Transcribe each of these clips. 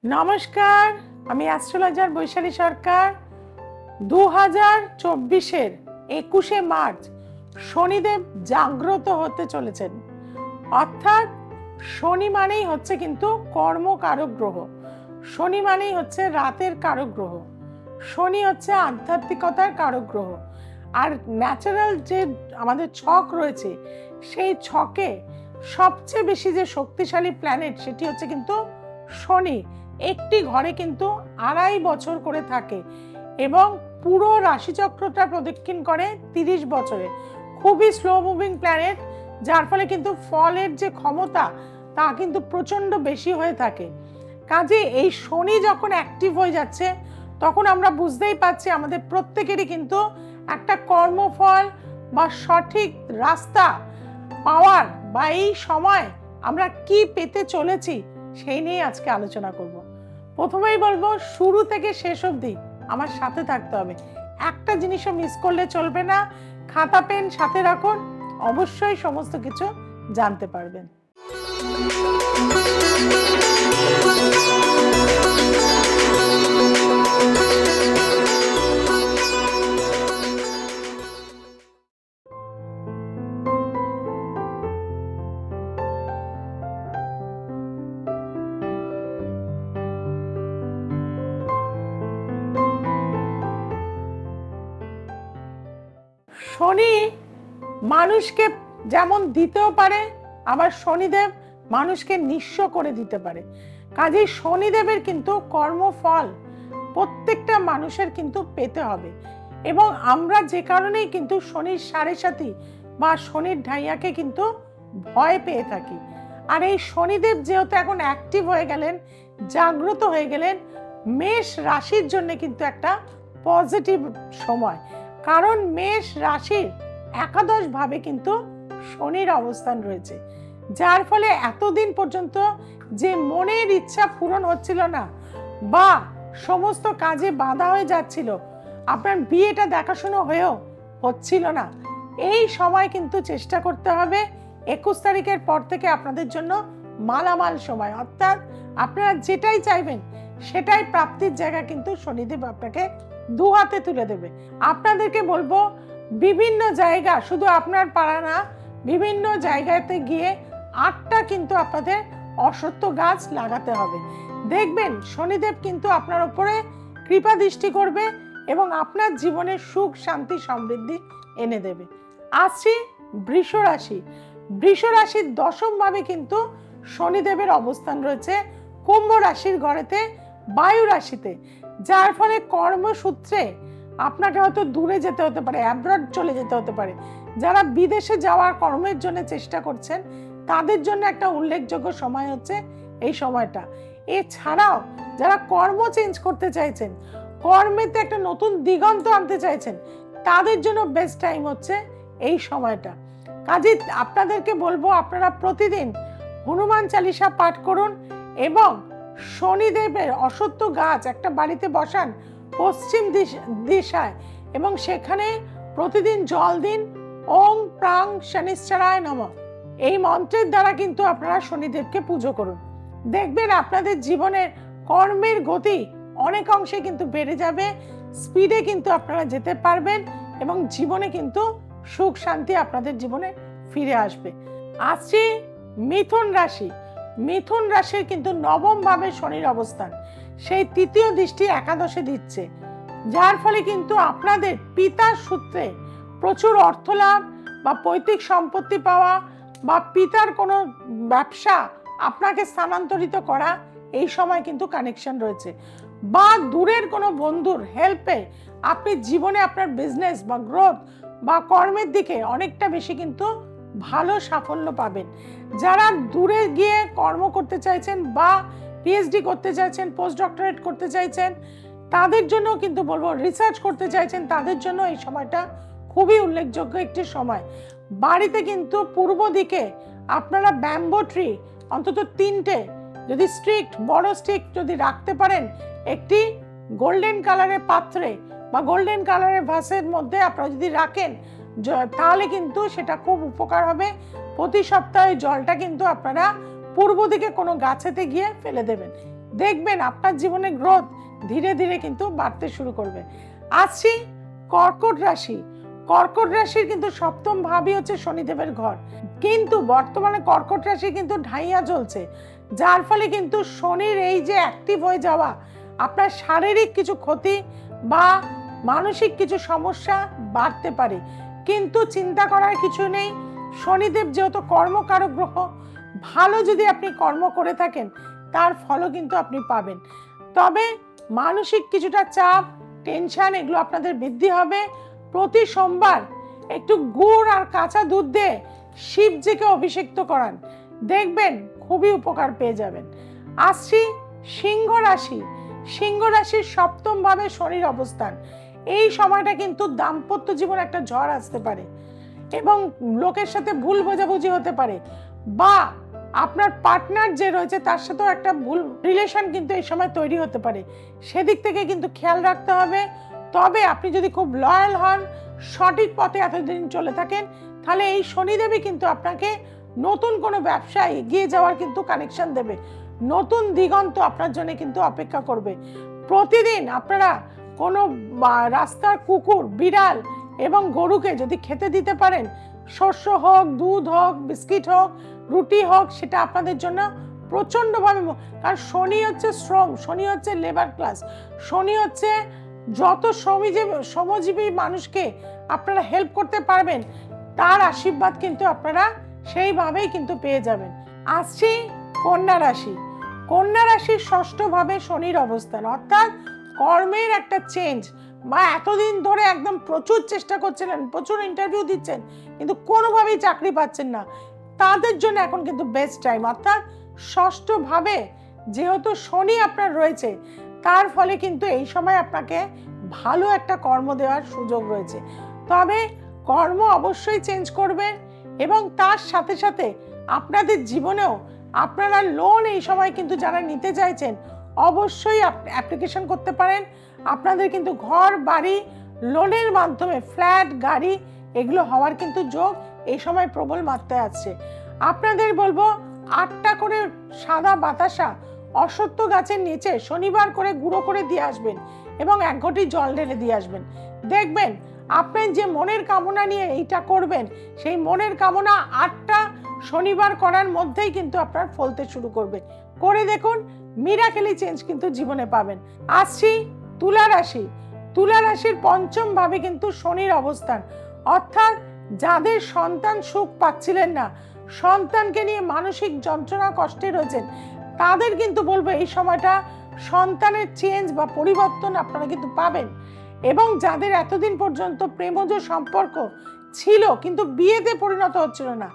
নমস্কার, আমি অ্যাস্ট্রোলজার বৈশালী সরকার। 2024-এর 21শে মার্চ শনিদেব জাগ্রত হতে চলেছেন। অর্থাৎ শনি মানেই হচ্ছে কিন্তু কর্মকারক গ্রহ, শনি মানেই হচ্ছে রাতের কারক গ্রহ, শনি হচ্ছে আধ্যাত্মিকতার কারক গ্রহ। আর ন্যাচারাল যে আমাদের ছক রয়েছে, সেই ছকে সবচেয়ে বেশি যে শক্তিশালী প্ল্যানেট সেটি হচ্ছে কিন্তু শনি। একটি ঘরে কিন্তু 2.5 বছর করে থাকে এবং পুরো রাশিচক্রটা প্রদক্ষিণ করে 30 বছরে। খুবই স্লো মুভিং প্ল্যানেট, যার ফলে কিন্তু ফলের যে ক্ষমতা তা কিন্তু প্রচণ্ড বেশি হয়ে থাকে। কাজে এই শনি যখন অ্যাক্টিভ হয়ে যাচ্ছে তখন আমরা বুঝতেই পারছি আমাদের প্রত্যেকেরই কিন্তু একটা কর্মফল বা সঠিক রাস্তা পাওয়ার বা এই সময় আমরা কি পেতে চলেছি সেই নিয়ে আজকে আলোচনা করব। প্রথমেই বলবো, শুরু থেকে শেষ অবধি আমার সাথে থাকতে হবে, একটা জিনিসও মিস করলে চলবে না। খাতা পেন সাথে রাখুন, অবশ্যই সমস্ত কিছু জানতে পারবেন। শনি মানুষকে যেমন দিতেও পারে, আবার শনিদেব মানুষকে নিঃস্ব করে দিতে পারে। কাজেই শনিদেবের কিন্তু কর্মফল প্রত্যেকটা মানুষের কিন্তু পেতে হবে। এবং আমরা যে কারণেই কিন্তু শনির সাড়ে সাথী বা শনির ঢাইয়াকে কিন্তু ভয় পেয়ে থাকি। আর এই শনিদেব যেহেতু এখন অ্যাক্টিভ হয়ে গেলেন, জাগ্রত হয়ে গেলেন, মেষ রাশির জন্য কিন্তু একটা পজিটিভ সময়। কারণ মেষ রাশির 11 ভাবে কিন্তু শনির অবস্থান রয়েছে, যার ফলে এতদিন পর্যন্ত যে মনের ইচ্ছা পূরণ হচ্ছিল না বা সমস্ত কাজে বাধা হয়ে যাচ্ছিল, আপনার বিয়েটা দেখাশোনা হয়েও হচ্ছিল না, এই সময় কিন্তু চেষ্টা করতে হবে 21 তারিখের পর থেকে আপনাদের জন্য মালামাল সময়। অর্থাৎ আপনারা যেটাই চাইবেন সেটাই প্রাপ্তির জায়গা কিন্তু শনিদেব আপনাকে দু হাতে তুলে দেবে। আপনাদেরকে বলবো, বিভিন্ন জায়গা, শুধু আপনার পাড়া না, বিভিন্ন জায়গাতে গিয়ে 8টা কিন্তু আপনাদের অশ্বত্থ গাছ লাগাতে হবে। দেখবেন শনিদেব কিন্তু আপনার উপরে কৃপা দৃষ্টি করবে এবং আপনার জীবনে সুখ, শান্তি, সমৃদ্ধি এনে দেবে। আসছি বৃষ রাশি। বৃষ রাশির 10ম ভাবে কিন্তু শনিদেবের অবস্থান রয়েছে কুম্ভ রাশির ঘরেতে, বায়ু রাশিতে, যার ফলে কর্মসূত্রে আপনাকে হয়তো দূরে যেতে হতে পারে, অ্যাব্রড চলে যেতে হতে পারে। যারা বিদেশে যাওয়ার কর্মের জন্য চেষ্টা করছেন তাদের জন্য একটা উল্লেখযোগ্য সময় হচ্ছে এই সময়টা। এছাড়াও যারা কর্ম চেঞ্জ করতে চাইছেন, কর্মেতে একটা নতুন দিগন্ত আনতে চাইছেন, তাদের জন্য বেস্ট টাইম হচ্ছে এই সময়টা। কাজে আপনাদেরকে বলবো, আপনারা প্রতিদিন হনুমান চালিসা পাঠ করুন এবং শনিদেবের অশ্বত্থ গাছ একটা বাড়িতে বসান পশ্চিম দিশায় এবং সেখানে প্রতিদিন জল দিন। ওং প্রাং শনিশ্চরায় নমঃ, এই মন্ত্রের দ্বারা কিন্তু আপনারা শনিদেবকে পুজো করুন। দেখবেন আপনাদের জীবনের কর্মের গতি অনেক অংশে কিন্তু বেড়ে যাবে, স্পিডে কিন্তু আপনারা যেতে পারবেন এবং জীবনে কিন্তু সুখ শান্তি আপনাদের জীবনে ফিরে আসবে। আসছি মিথুন রাশি। মিথুন রাশির কিন্তু 9ম ভাবে শনির অবস্থান, সেই তৃতীয় দৃষ্টি একাদশে দিচ্ছে, যার ফলে কিন্তু আপনাদের পিতার সূত্রে প্রচুর অর্থ লাভ বা পৈতৃক সম্পত্তি পাওয়া বা পিতার কোনো ব্যবসা আপনাকে স্থানান্তরিত করা, এই সময় কিন্তু কানেকশন রয়েছে। বা দূরের কোনো বন্ধুর হেল্পে আপনি জীবনে আপনার বিজনেস বা গ্রোথ বা কর্মের দিকে অনেকটা বেশি কিন্তু ভালো সাফল্য পাবেন। যারা দূরে গিয়ে কর্ম করতে চাইছেন বা পিএইচডি করতে চাইছেন, পোস্ট ডক্টরেট করতে চাইছেন, তাদের জন্য কিন্তু বলবো, রিসার্চ করতে চাইছেন, তাদের জন্য এই সময়টা খুবই উল্লেখযোগ্য একটি সময়। বাড়িতে কিন্তু পূর্ব দিকে আপনারা ব্যাম্বো ট্রি অন্তত 3টে যদি বড় স্টিক যদি রাখতে পারেন, একটি গোল্ডেন কালারের পাত্রে বা গোল্ডেন কালারের ভাসের মধ্যে আপনারা যদি রাখেন, তাহলে কিন্তু সেটা খুব উপকার হবে। প্রতি সপ্তাহে জলটা কিন্তু আপনারা পূর্ব দিকে কোনো গাছেতে গিয়ে ফেলে দেবেন। দেখবেন আপনার জীবনে গ্রোথ ধীরে ধীরে কিন্তু বাড়তে শুরু করবে। আসছি কর্কট রাশি। কর্কট রাশির কিন্তু সপ্তম ভাবই হচ্ছে শনিদেবের ঘর, কিন্তু বর্তমানে কর্কট রাশি কিন্তু ঢাইয়া চলছে, যার ফলে কিন্তু শনির এই যে অ্যাক্টিভ হয়ে যাওয়া আপনার শারীরিক কিছু ক্ষতি বা মানসিক কিছু সমস্যা বাড়তে পারে। কিন্তু চিন্তা করার কিছু নেই, শনিদেব যেহেতু কর্মকারক গ্রহ, ভালো যদি আপনি কর্ম করে থাকেন তার ফলও কিন্তু আপনি পাবেন। তবে মানসিক কিছুটা চাপ, টেনশন এগুলো আপনাদের বৃদ্ধি হবে। প্রতি সোমবার একটু গুড় আর কাঁচা দুধ দিয়ে শিবজিকে অভিষিক্ত করান, দেখবেন খুবই উপকার পেয়ে যাবেন। আসছি সিংহ রাশি। সিংহ রাশির সপ্তম ভাবে শনির অবস্থান। এই সময়টা কিন্তু দাম্পত্য জীবন একটা ঝড় আসতে পারে এবং লোকের সাথে ভুল বোঝাবুঝি হতে পারে, বা আপনার পার্টনার যে রয়েছে তার সাথেও একটা ভুল রিলেশন কিন্তু এই সময় তৈরি হতে পারে, সেদিক থেকে কিন্তু খেয়াল রাখতে হবে। তবে আপনি যদি খুব লয়াল হন, সঠিক পথে এতদিন চলে থাকেন, তাহলে এই শনিদেবই কিন্তু আপনাকে নতুন কোনো ব্যবসায় এগিয়ে যাওয়ার কিন্তু কানেকশন দেবে, নতুন দিগন্ত আপনার জন্য কিন্তু অপেক্ষা করবে। প্রতিদিন আপনারা কোনো রাস্তার কুকুর, বিড়াল এবং গরুকে যদি খেতে দিতে পারেন, শস্য হোক, দুধ হোক, বিস্কিট হোক, রুটি হোক, সেটা আপনাদের জন্য প্রচণ্ডভাবে, কারণ শনি হচ্ছে শ্রম, শনি হচ্ছে লেবার ক্লাস, শনি হচ্ছে যত শ্রমজীবী মানুষকে আপনারা হেল্প করতে পারবেন তার আশীর্বাদ কিন্তু আপনারা সেইভাবেই কিন্তু পেয়ে যাবেন। আসছি কন্যা রাশি। কন্যা রাশির ষষ্ঠ ভাবে শনির অবস্থান, অর্থাৎ কর্মের একটা চেঞ্জ, বা এতদিন ধরে একদম প্রচুর চেষ্টা করছিলেন, প্রচুর ইন্টারভিউ দিচ্ছেন কিন্তু কোনোভাবেই চাকরি পাচ্ছেন না, তাদের জন্য এখন কিন্তু বেস্ট টাইম। অর্থাৎ ষষ্ঠ ভাবে যেহেতু শনি আপনার রয়েছে, তার ফলে কিন্তু এই সময় আপনাকে ভালো একটা কর্ম দেওয়ার সুযোগ রয়েছে। তবে কর্ম অবশ্যই চেঞ্জ করবেন, এবং তার সাথে সাথে আপনাদের জীবনেও আপনারা লোন এই সময় কিন্তু যারা নিতে চাইছেন অবশ্যই অ্যাপ্লিকেশন করতে পারেন। আপনাদের কিন্তু ঘর বাড়ি লোনের মাধ্যমে, ফ্ল্যাট, গাড়ি এগুলো হওয়ার কিন্তু যোগ এই সময় প্রবল মাত্রায় আসছে। আপনাদের বলবো 8টা করে সাদা বাতাসা অশ্বত্থ গাছের নিচে শনিবার করে গুঁড়ো করে দিয়ে আসবেন এবং 1 ঘটি জল ঢেলে দিয়ে আসবেন। দেখবেন আপনার যে মনের কামনা নিয়ে এইটা করবেন, সেই মনের কামনা 8টা শনিবার করার মধ্যেই কিন্তু আপনার ফলতে শুরু করবে। করে দেখুন, মিরাকেলি চেঞ্জ কিন্তু জীবনে পাবেন। আসছি তুলা রাশি। তুলা রাশির পঞ্চম ভাবে কিন্তু শনির অবস্থান, অর্থাৎ যাদের সন্তান সুখ পাচ্ছিলেন না, সন্তানকে নিয়ে মানসিক যন্ত্রণা কষ্টে রয়েছেন, তাদের কিন্তু বলবো এই সময়টা সন্তানের চেঞ্জ বা পরিবর্তন আপনারা কিন্তু পাবেন। এবং যাদের এতদিন পর্যন্ত প্রেমজ সম্পর্ক ছিল কিন্তু বিয়েতে পরিণত হচ্ছিল না,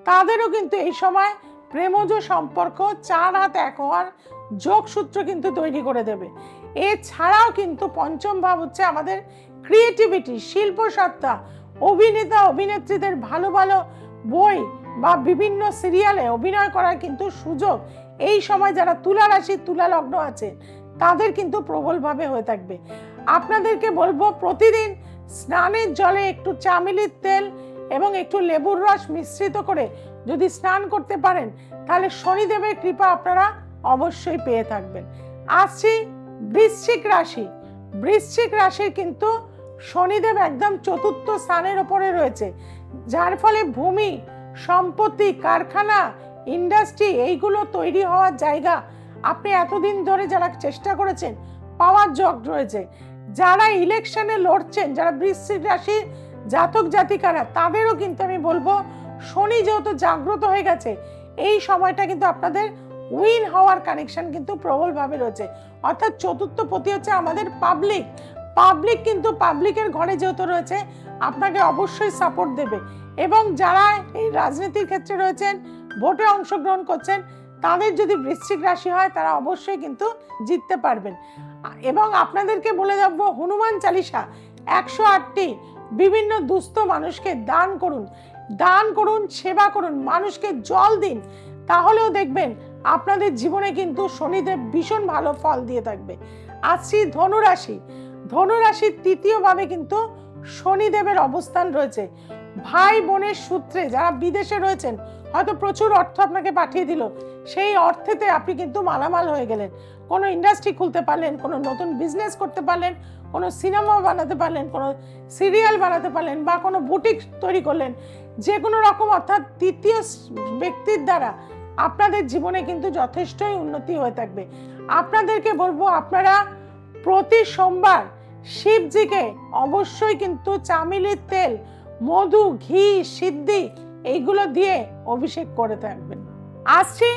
তাদেরও কিন্তু এই সময় প্রেমজ সম্পর্ক 4 হাত 1 হওয়ার যোগসূত্র কিন্তু তৈরি করে দেবে। এছাড়াও কিন্তু পঞ্চম ভাব হচ্ছে আমাদের ক্রিয়েটিভিটি, শিল্প সত্তা, অভিনেতা অভিনেত্রীদের ভালো ভালো বই বা বিভিন্ন সিরিয়ালে অভিনয় করার কিন্তু সুযোগ এই সময় যারা তুলা রাশি, তুলা লগ্ন আছে তাদের কিন্তু প্রবলভাবে হয়ে থাকবে। আপনাদেরকে বলবো প্রতিদিন স্নানের জলে একটু চামেলির তেল এবং একটু লেবুর রস মিশ্রিত করে যদি স্নান করতে পারেন, তাহলে শনিদেবের কৃপা আপনারা অবশ্যই পেয়ে থাকবেন। আসছি বৃশ্চিক রাশি। বৃশ্চিক রাশির কিন্তু শনিদেব একদম 4র্থ স্থানের ওপরে রয়েছে, যার ফলে ভূমি, সম্পত্তি, কারখানা, ইন্ডাস্ট্রি এইগুলো তৈরি হওয়ার জায়গা আপনি এতদিন ধরে যারা চেষ্টা করেছেন পাওয়ার যোগ রয়েছে। যারা ইলেকশনে লড়ছেন, যারা বৃশ্চিক রাশির জাতক জাতিকারা, তাদেরও কিন্তু আমি বলবো শনি যেহেতু জাগ্রত হয়ে গেছে, এই সময়টা কিন্তু আপনাদের উইন হওয়ার কানেকশন কিন্তু প্রবলভাবে রয়েছে। অর্থাৎ 4র্থ পতি হচ্ছে আমাদের পাবলিক কিন্তু পাবলিকের ঘরে যেহেতু রয়েছে আপনাকে অবশ্যই সাপোর্ট দেবে। এবং যারা এই রাজনীতির ক্ষেত্রে রয়েছেন, ভোটে অংশগ্রহণ করছেন, তাদের যদি বৃশ্চিক রাশি হয় তারা অবশ্যই কিন্তু জিততে পারবেন। এবং আপনাদেরকে বলে যাবো হনুমান চালিসা 108টি বিভিন্ন দুস্থ মানুষকে দান করুন, সেবা করুন, মানুষকে জল দিন, তাহলেও দেখবেন আপনাদের জীবনে কিন্তু শনিদেব ভীষণ ভালো ফল দিয়ে থাকবে। আসছি ধনুরাশি। ধনুরাশির 3য় ভাবে কিন্তু শনিদেবের অবস্থান রয়েছে। ভাই বোনের সূত্রে যারা বিদেশে রয়েছেন, হয়তো প্রচুর অর্থ আপনাকে পাঠিয়ে দিল, সেই অর্থেতে আপনি কিন্তু মালামাল হয়ে গেলেন। কোনো ইন্ডাস্ট্রি খুলতে পারলেন, কোনো নতুন বিজনেস করতে পারলেন, কোনো সিনেমা বানাতে পারলেন, কোনো সিরিয়াল বানাতে পারলেন, বা কোনো বুটিক তৈরি করলেন, যে কোনো রকম, অর্থাৎ তৃতীয় ব্যক্তির দ্বারা আপনাদের জীবনে কিন্তু যথেষ্টই উন্নতি হয়ে থাকবে। আপনাদেরকে বলবো, আপনারা প্রতি সোমবার শিবজিকে অবশ্যই কিন্তু চামেলির তেল, মধু, ঘি, সিদ্ধি এইগুলো দিয়ে অভিষেক করে থাকবেন। আসছি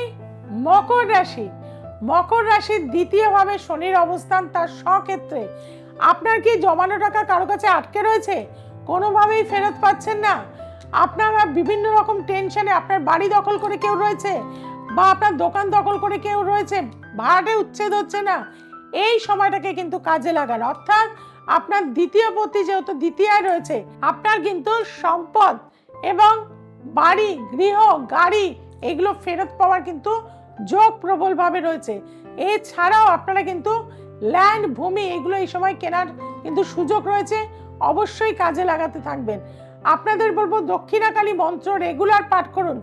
মকর রাশি। মকর রাশির দ্বিতীয়ভাবে শনির অবস্থান, তার স্বক্ষেত্রে। আপনার কি জমানো টাকা কারো কাছে আটকে রয়েছে, কোনোভাবেই ফেরত পাচ্ছেন না? আপনারা বিভিন্ন রকম টেনশনে, আপনার বাড়ি দখল করে কেউ রয়েছে, বা আপনার দোকান দখল করে কেউ রয়েছে, ভাড়াটে উচ্ছেদ হচ্ছে না, এই সময়টাকে কিন্তু কাজে লাগান। অর্থাৎ আপনার দ্বিতীয় পতি যেহেতু দ্বিতীয়ায় রয়েছে, আপনার কিন্তু সম্পদ এবং বাড়ি, গৃহ, গাড়ি এগুলো ফেরত পাওয়ার কিন্তু যোগ প্রবলভাবে রয়েছে। এছাড়াও আপনারা কিন্তু ল্যান্ড, ভূমি এগুলো এই সময় কেনার কিন্তু সুযোগ রয়েছে, অবশ্যই কাজে লাগাতে থাকবেন। আপনাদের বলবো, দক্ষিণাকালী মন্ত্র রেগুলার পাঠ করুন।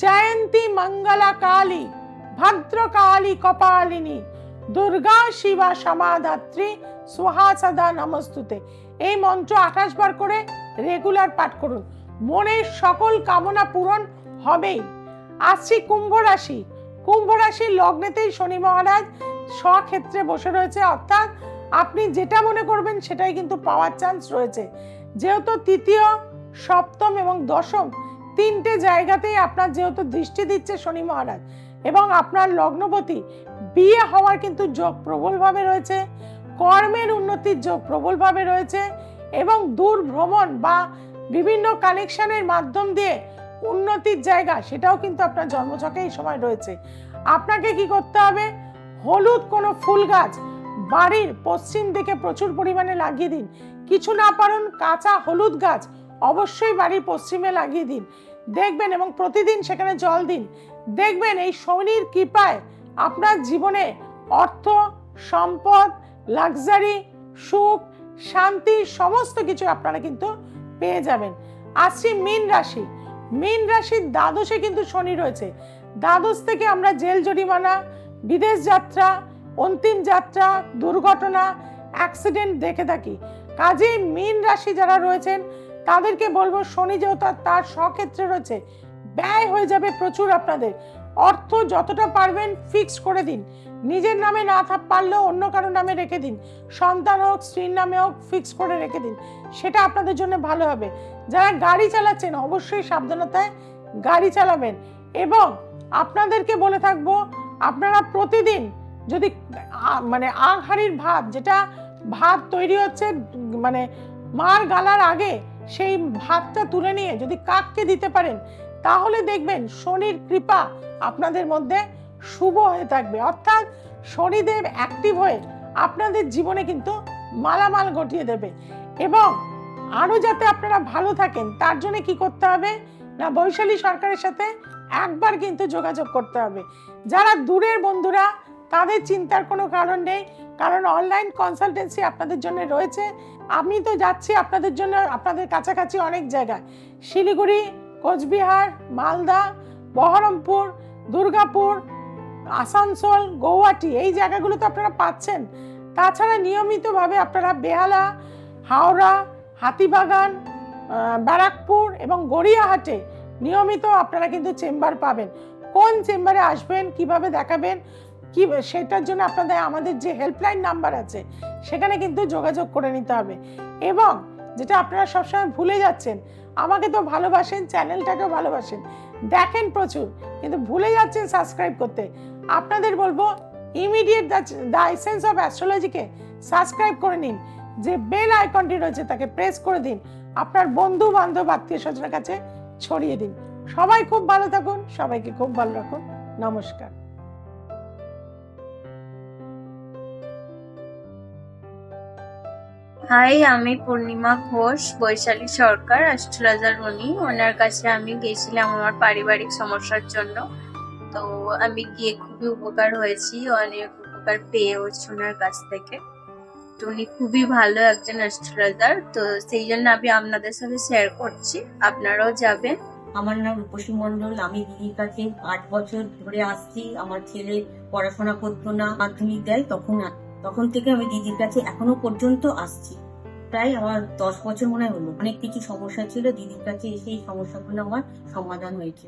জয়ন্তী মঙ্গলা কালী ভদ্রকালী কপালিনী দুর্গা শিবা সমাধাত্রী স্বাহা সদা নমস্তুতে, এই মন্ত্র 28 বার করে রেগুলার পাঠ করুন। মনের সকল কামনা পূরণ হবেই। আসছি কুম্ভ রাশি। কুম্ভ রাশির লগ্নেতেই শনি মহারাজ স্বক্ষেত্রে বসে রয়েছে, অর্থাৎ আপনি যেটা মনে করবেন সেটাই কিন্তু পাওয়ার চান্স রয়েছে। যেহেতু তৃতীয়, সপ্তম এবং দশম তিনটে জায়গাতেই আপনার যেহেতু দৃষ্টি দিচ্ছে শনি মহারাজ, এবং আপনার লগ্নপতি, বিয়ে হওয়ার কিন্তু যোগ প্রবলভাবে রয়েছে, কর্মের উন্নতির যোগ প্রবলভাবে রয়েছে, এবং দূর ভ্রমণ বা বিভিন্ন কানেকশনের মাধ্যম দিয়ে উন্নতির জায়গা, সেটাও কিন্তু আপনার জন্মছকে এই সময় রয়েছে। আপনাকে কি করতে হবে? হলুদ কোনো ফুল গাছ বাড়ির পশ্চিম দিকে প্রচুর পরিমাণে লাগিয়ে দিন। কিছু না পারেন, কাঁচা হলুদ গাছ অবশ্যই বাড়ির পশ্চিমে লাগিয়ে দিন, দেখবেন, এবং প্রতিদিন সেখানে জল দিন। দেখবেন এই শনির কৃপায় আপনার জীবনে অর্থ, সম্পদ, লাক্সারি, সুখ, শান্তি সমস্ত কিছু আপনারা কিন্তু পেয়ে যাবেন। আসছি মীন রাশি। মীন রাশির দ্বাদশে কিন্তু শনি রয়েছে। দ্বাদশ থেকে আমরা জেল জরিমানা, বিদেশ যাত্রা, অন্তিম যাত্রা, দুর্ঘটনা, অ্যাক্সিডেন্ট দেখে থাকি। কাজেই মীন রাশি যারা রয়েছেন তাদেরকে বলবো, শনি যেহেতু তার স্বক্ষেত্রে রয়েছে, ব্যয় হয়ে যাবে প্রচুর। আপনাদের অর্থ যতটা পারবেন ফিক্স করে দিন। নিজের নামে না পারলেও অন্য কারো নামে রেখে দিন, সন্তান হোক, স্ত্রীর নামে হোক, ফিক্স করে রেখে দিন, সেটা আপনাদের জন্য ভালো হবে। যারা গাড়ি চালাচ্ছেন অবশ্যই সাবধানতায় গাড়ি চালাবেন। এবং আপনাদেরকে বলে থাকবো, আপনারা প্রতিদিন যদি মানে আহারির ভাত, যেটা ভাত তৈরি হচ্ছে মানে মার গালার আগে, সেই ভাতটা তুলে নিয়ে যদি কাককে দিতে পারেন, তাহলে দেখবেন শনির কৃপা আপনাদের মধ্যে শুভ হয়ে থাকবে। অর্থাৎ শনিদেব অ্যাক্টিভ হয়ে আপনাদের জীবনে কিন্তু মালামাল ঘটিয়ে দেবে। এবং আরও যাতে আপনারা ভালো থাকেন, তার জন্য কি করতে হবে না, বৈশালী সরকারের সাথে একবার কিন্তু যোগাযোগ করতে হবে। যারা দূরের বন্ধুরা, তাদের চিন্তার কোনো কারণ নেই, কারণ অনলাইন কনসালটেন্সি আপনাদের জন্য রয়েছে। আমি তো যাচ্ছি আপনাদের জন্য, আপনাদের কাছাকাছি অনেক জায়গায়, শিলিগুড়ি, কোচবিহার, মালদা, বহরমপুর, দুর্গাপুর, আসানসোল, গৌহাটি, এই জায়গাগুলো তো আপনারা পাচ্ছেন। তাছাড়া নিয়মিতভাবে আপনারা বেহালা, হাওড়া, হাতিবাগান, ব্যারাকপুর এবং গড়িয়াহাটে নিয়মিত আপনারা কিন্তু চেম্বার পাবেন। কোন চেম্বারে আসবেন, কিভাবে দেখাবেন, কি সেটার জন্য আপনাদের আমাদের যে হেল্পলাইন নাম্বার আছে সেখানে কিন্তু যোগাযোগ করে নিতে হবে। এবং যেটা আপনারা সবসময় ভুলে যাচ্ছেন, আমাকে তো ভালোবাসেন, চ্যানেলটাকেও ভালোবাসেন, দেখেন প্রচুর, কিন্তু ভুলে যাচ্ছেন সাবস্ক্রাইব করতে। আপনাদের বলবো, ইমিডিয়েট দ্য এসেন্স অফ অ্যাস্ট্রোলজিকে সাবস্ক্রাইব করে নিন, যে বেল আইকনটি রয়েছে তাকে প্রেস করে দিন, আপনার বন্ধু বান্ধব আত্মীয় স্বজনের কাছে ছড়িয়ে দিন। সবাই খুব ভালো থাকুন, সবাইকে খুব ভালো রাখুন। নমস্কার। হাই, আমি পূর্ণিমা ঘোষ, বৈশালী সরকার, অ্যাস্ট্রোলজার। ওনার কাছে আমি গেছিলাম আমার পারিবারিক সমস্যার জন্য। তো আমি গিয়ে খুবই উপকার হয়েছি, অনেক উপকার পেয়েছি ওনার কাছ থেকে। তো উনি খুবই ভালো একজন অ্যাস্ট্রোলজার, তো সেই জন্য আমি আপনাদের সাথে শেয়ার করছি, আপনারাও যাবেন। আমার নাম রূপসী মণ্ডল। আমি দিদির কাছে 8 বছর ধরে আসছি। আমার ছেলে পড়াশোনা করতো না, মাধ্যমিক দেয়, তখন থেকে আমি দিদির কাছে এখনো পর্যন্ত আসছি। প্রায় আমার 10 বছর মনে হলো। অনেক কিছু সমস্যা ছিল, দিদির কাছে এসে এই সমস্যাগুলো আমার সমাধান হয়েছে।